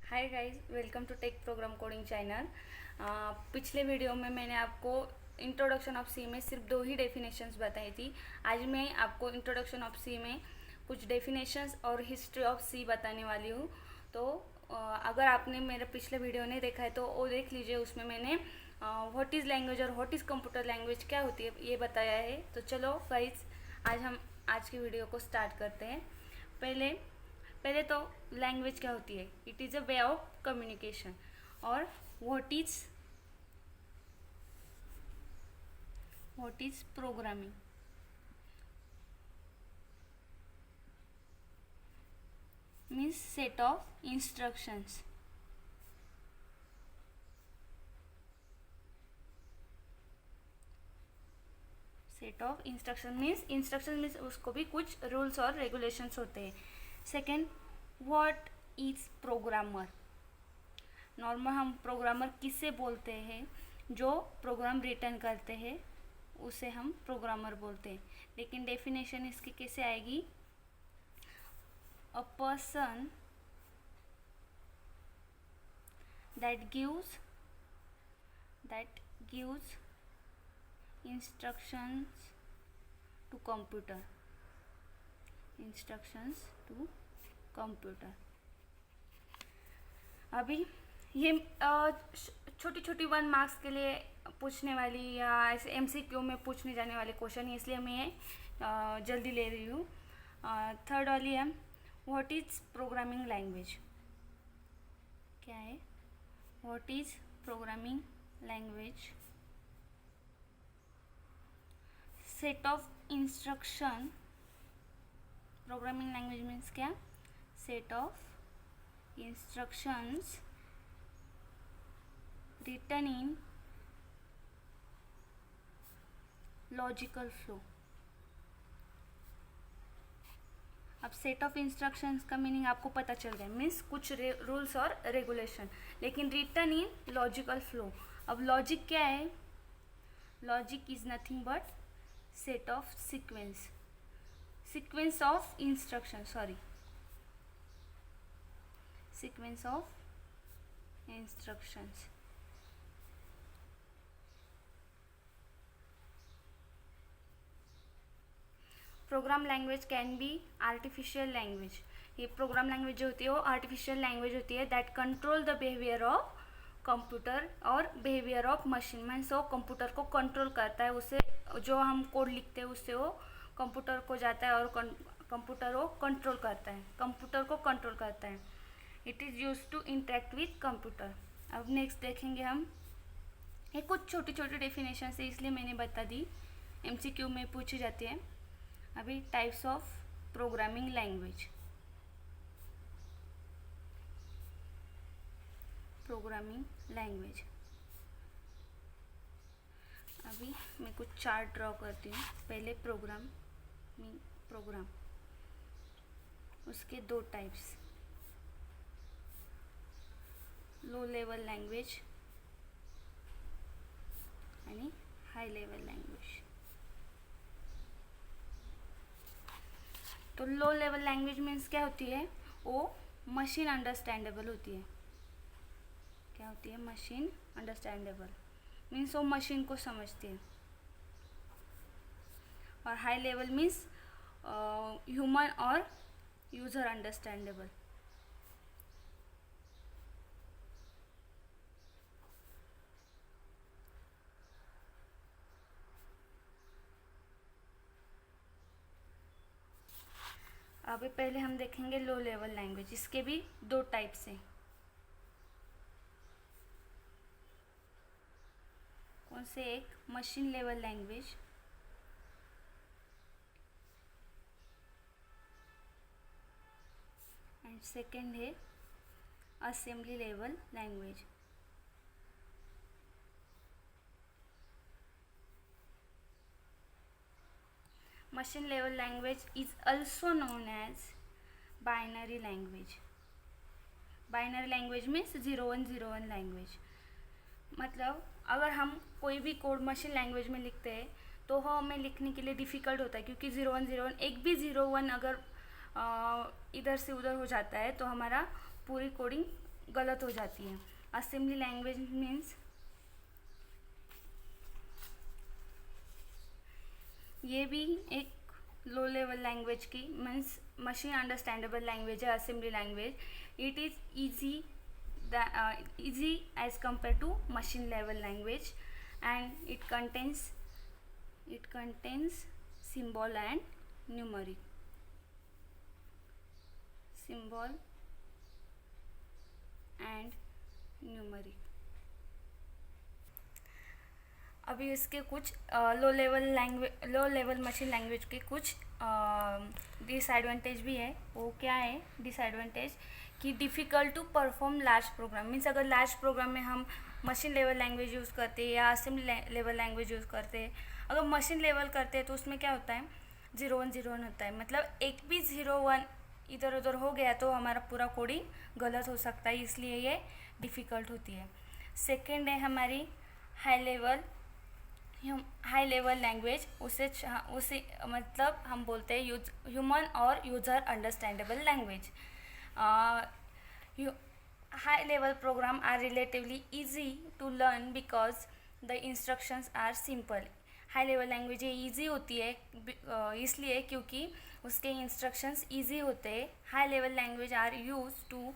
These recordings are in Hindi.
Hi guys, welcome to tech program coding channel. पिछले वीडियो में मैंने आपको इंट्रोडक्शन ऑफ सी में सिर्फ 2 ही डेफिनेशंस बताई थी। आज मैं आपको इंट्रोडक्शन ऑफ सी में कुछ डेफिनेशंस और हिस्ट्री ऑफ सी बताने वाली हूँ। तो अगर आपने मेरा पिछले वीडियो नहीं देखा है तो वो देख लीजिए। उसमें मैंने व्हाट इज़ लैंग्वेज और व्हाट इज़ कंप्यूटर लैंग्वेज क्या होती है ये बताया है। तो चलो गाइस, आज हम आज की वीडियो को स्टार्ट करते हैं। पहले पहले तो लैंग्वेज क्या होती है? It is a way of communication. और what is programming means set of instructions. Set of instruction means उसको भी कुछ रूल्स और रेगुलेशंस होते हैं। Second, what is programmer. Normal हम प्रोग्रामर किससे बोलते हैं? जो प्रोग्राम रिटर्न करते हैं उसे हम प्रोग्रामर बोलते हैं। लेकिन डेफिनेशन इसकी कैसे आएगी? A person that gives instructions to computer. अभी ये छोटी छोटी 1 मार्क्स के लिए पूछने वाली या ऐसे एमसीक्यू में पूछने जाने वाले क्वेश्चन है, इसलिए मैं जल्दी ले रही हूँ। थर्ड वाली है, व्हाट इज प्रोग्रामिंग लैंग्वेज। क्या है? What is programming language? Set of instruction. Programming language means क्या? Set of instructions written in logical flow। अब सेट ऑफ इंस्ट्रक्शंस का मीनिंग आपको पता चल गया, मीन्स कुछ रूल्स और रेगुलेशन, लेकिन रिटन इन लॉजिकल फ्लो। अब लॉजिक क्या है? Logic is nothing but set of sequence of instruction, sequence of instructions। Programme language can be artificial language. ये प्रोग्राम लैंग्वेज जो होती है वो आर्टिफिशियल लैंग्वेज होती है that control the behaviour of computer और बिहेवियर ऑफ मशीन। मीन्स वो कंप्यूटर को कंट्रोल करता है, उससे जो हम कोड लिखते हैं उससे वो कंप्यूटर को जाता है और कंप्यूटर को कंट्रोल करता है। It is use to interact with computer. अब नेक्स्ट देखेंगे हम। ये कुछ छोटी छोटी डेफिनेशन है इसलिए मैंने बता दी, एमसीक्यू में पूछी जाती है। अभी टाइप्स ऑफ प्रोग्रामिंग लैंग्वेज। अभी मैं कुछ चार्ट ड्रॉ करती हूँ। पहले प्रोग्राम, उसके 2 टाइप्स, लो लेवल लैंग्वेज आणि हाई लेवल लैंग्वेज। तो लो लेवल लैंग्वेज मीन्स क्या होती है? वो मशीन अंडरस्टैंडेबल होती है। क्या होती है? मशीन अंडरस्टैंडेबल मीन्स वो मशीन को समझती है। और हाई लेवल मीन्स ह्यूमन और यूज़र अंडरस्टैंडेबल। अभी पहले हम देखेंगे लो लेवल लैंग्वेज। इसके भी 2 टाइप्स हैं। कौन से? एक machine level language and second है assembly level language. Machine level language is also known as binary language. Binary language means 0101 language. मतलब अगर हम कोई भी कोड मशीन लैंग्वेज में लिखते हैं तो वो हमें लिखने के लिए डिफ़िकल्ट होता है, क्योंकि 0101 एक भी 01 अगर इधर से उधर हो जाता है तो हमारा पूरी कोडिंग गलत हो जाती है। असेंबली लैंग्वेज मीन्स ये भी एक लो लेवल लैंग्वेज की मीन्स मशीन अंडरस्टैंडेबल लैंग्वेज है assembly language. It is easy as compared to machine level language, and it contains symbol and numeric symbol and numeric। अभी इसके कुछ लो लेवल मशीन लैंग्वेज के कुछ डिसएडवांटेज भी है। वो क्या है डिसएडवांटेज कि difficult to perform large program means अगर लार्ज प्रोग्राम में हम मशीन लेवल लैंग्वेज यूज़ करते हैं या असेंबली लेवल लैंग्वेज यूज़ करते हैं, अगर मशीन लेवल करते हैं तो उसमें क्या होता है 0 1 0 1 होता है, मतलब एक भी 0 1 इधर उधर हो गया तो हमारा पूरा कोडिंग गलत हो सकता है, इसलिए ये डिफ़िकल्ट होती है। सेकेंड है हमारी हाई लेवल लैंग्वेज, उसे मतलब हम बोलते हैं ह्यूमन और user understandable language. High level program are relatively easy to learn because the instructions are simple. High level language ये ईजी होती है इसलिए क्योंकि उसके इंस्ट्रक्शंस ईजी होते हैं। High level language are use to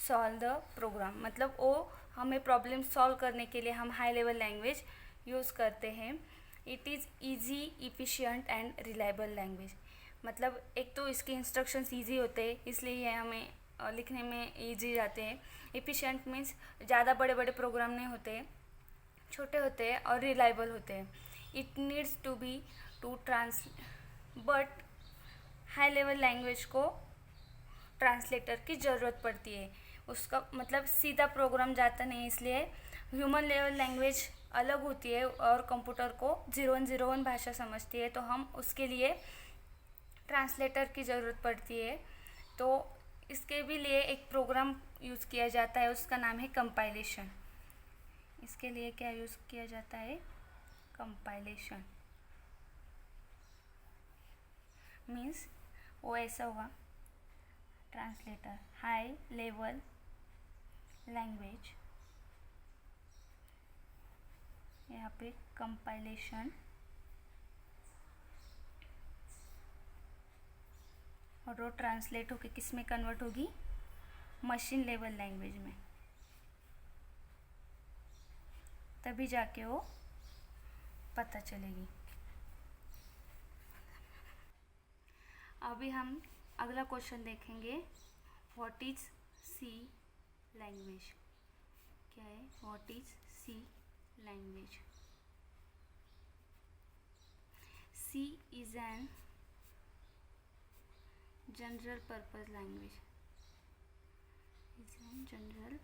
solve the program, मतलब वो हमें प्रॉब्लम सॉल्व करने के लिए हम हाई लेवल लैंग्वेज यूज़ करते हैं। It is easy efficient and reliable language, मतलब एक तो इसके इंस्ट्रक्शंस ईजी होते हैं इसलिए ये हमें लिखने में ईजी जाते हैं। इफ़िशियंट मीन्स ज़्यादा बड़े बड़े प्रोग्राम नहीं होते, छोटे होते हैं और रिलायबल होते हैं। It needs to be but high level language को ट्रांसलेटर की ज़रूरत पड़ती है, उसका मतलब सीधा प्रोग्राम जाता नहीं, इसलिए ह्यूमन लेवल लैंग्वेज अलग होती है और कंप्यूटर को 0 1 0 1 भाषा समझती है, तो हम उसके लिए ट्रांसलेटर की ज़रूरत पड़ती है। तो इसके भी लिए एक प्रोग्राम यूज़ किया जाता है, उसका नाम है कंपाइलेशन। इसके लिए क्या यूज़ किया जाता है कंपाइलेशन मीन्स वो ऐसा होगा ट्रांसलेटर हाई लेवल लैंग्वेज, यहाँ पे कंपाइलेशन और वो ट्रांसलेट होके किस में कन्वर्ट होगी मशीन लेवल लैंग्वेज में, तभी जाके वो पता चलेगी। अभी हम अगला क्वेश्चन देखेंगे, व्हाट इज सी लैंग्वेज, क्या है what is C language. C is an general purpose language, general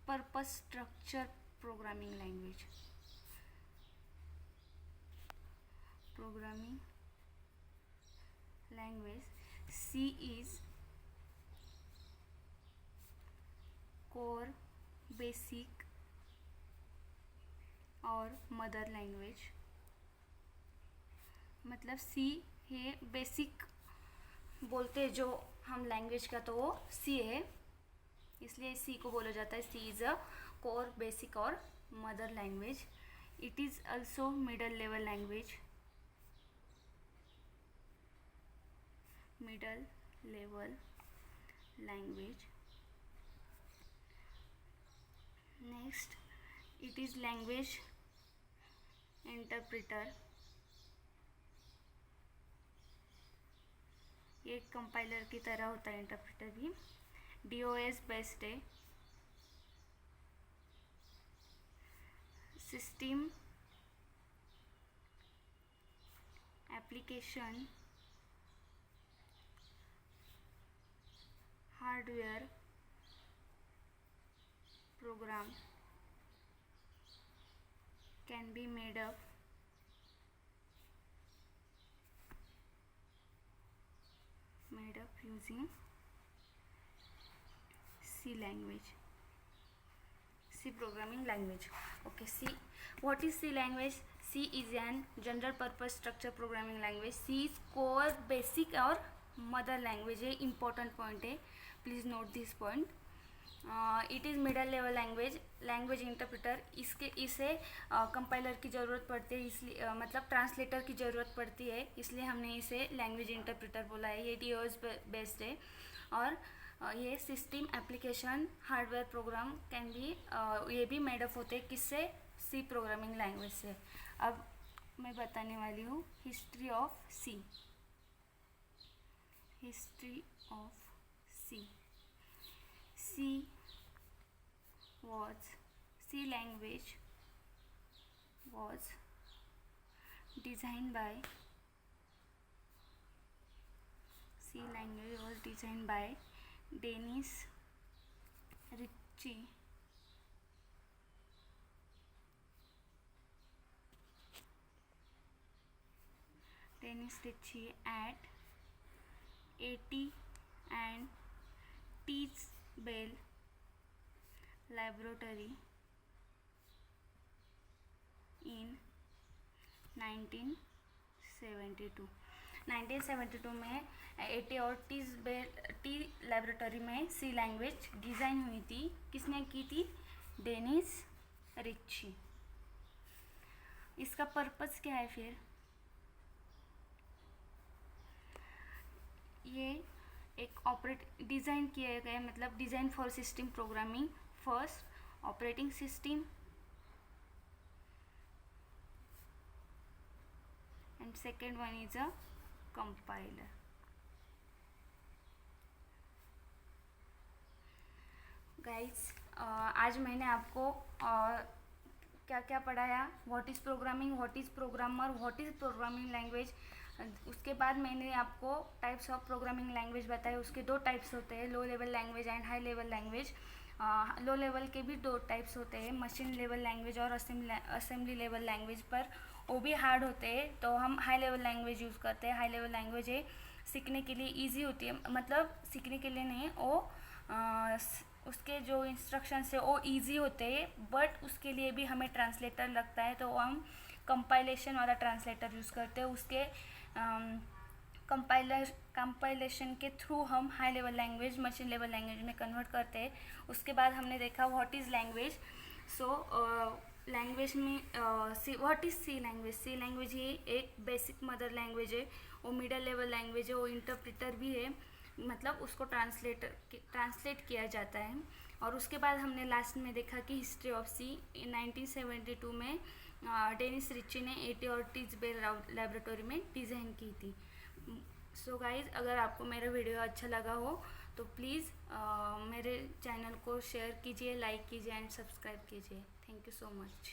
purpose structure programming language. C is core, basic और मदर लैंग्वेज, मतलब सी है बेसिक बोलते हैं जो हम लैंग्वेज का, तो वो सी है, इसलिए सी को बोला जाता है सी इज़ अ कोर, बेसिक और mother language. It is also middle level language, middle level language. Next, it is language interpreter, ये कंपाइलर की तरह होता है इंटरप्रेटर भी। DOS बेस्ड है, system application hardware program can be made up using C language, C programming language. Okay, C. What is C language? C is an general purpose structure programming language. C is core, basic और मदर लैंग्वेज है, इम्पोर्टेंट पॉइंट है, please note this point. It is middle level language interpreter. इसे कंपाइलर की ज़रूरत पड़ती है, इसलिए मतलब ट्रांसलेटर की ज़रूरत पड़ती है, इसलिए हमने इसे लैंग्वेज इंटरप्रेटर बोला है. ये टीओएस बेस्ड है. और ये system application hardware program can be ये भी मेडअप होते हैं किससे, सी प्रोग्रामिंग लैंग्वेज से. अब मैं बताने वाली हूँ history of C. History of C. C language was designed by Dennis Ritchie. At AT and T's Bell Laboratory in 1972. 1972 में एटी और टी लैबोरेटरी में सी लैंग्वेज डिज़ाइन हुई थी. किसने की थी? Dennis Ritchie. इसका पर्पस क्या है फिर? ये एक डिज़ाइन किया गया, मतलब design for system programming. First operating system and second one is a compiler. Guys, आज मैंने आपको क्या क्या पढ़ाया? What is programming, what is programmer, what is programming language. उसके बाद मैंने आपको टाइप्स ऑफ प्रोग्रामिंग लैंग्वेज बताए. उसके दो टाइप्स होते हैं, low level language and high level language. Low level के भी दो टाइप्स होते हैं, मशीन लेवल लैंग्वेज और असेंबली लेवल लैंग्वेज. पर वो भी हार्ड होते हैं, तो हम हाई लेवल लैंग्वेज यूज़ करते हैं. हाई लेवल लैंग्वेज है सीखने के लिए ईजी होती है, मतलब सीखने के लिए नहीं, वो उसके जो इंस्ट्रक्शंस है वो ईजी होते हैं, बट उसके लिए भी हमें ट्रांसलेटर लगता है, तो हम कंपाइलेशन वाला ट्रांसलेटर यूज़ करते हैं. उसके कंपाइलेशन के थ्रू हम high level language machine level language में कन्वर्ट करते हैं. उसके बाद हमने देखा what is language. So language में what is C language. C language ही एक बेसिक मदर लैंग्वेज है, वो मिडल लेवल लैंग्वेज है, वो इंटरप्रेटर भी है, मतलब उसको ट्रांसलेट किया जाता है. और उसके बाद हमने लास्ट में देखा कि हिस्ट्री ऑफ सी 1972 में डेनिस रिची ने एटी और टीज बेल लैबोरेटरी में डिज़ाइन की थी. सो गाइज, अगर आपको मेरा वीडियो अच्छा लगा हो तो प्लीज़ मेरे चैनल को शेयर कीजिए, लाइक कीजिए एंड सब्सक्राइब कीजिए. Thank you so much.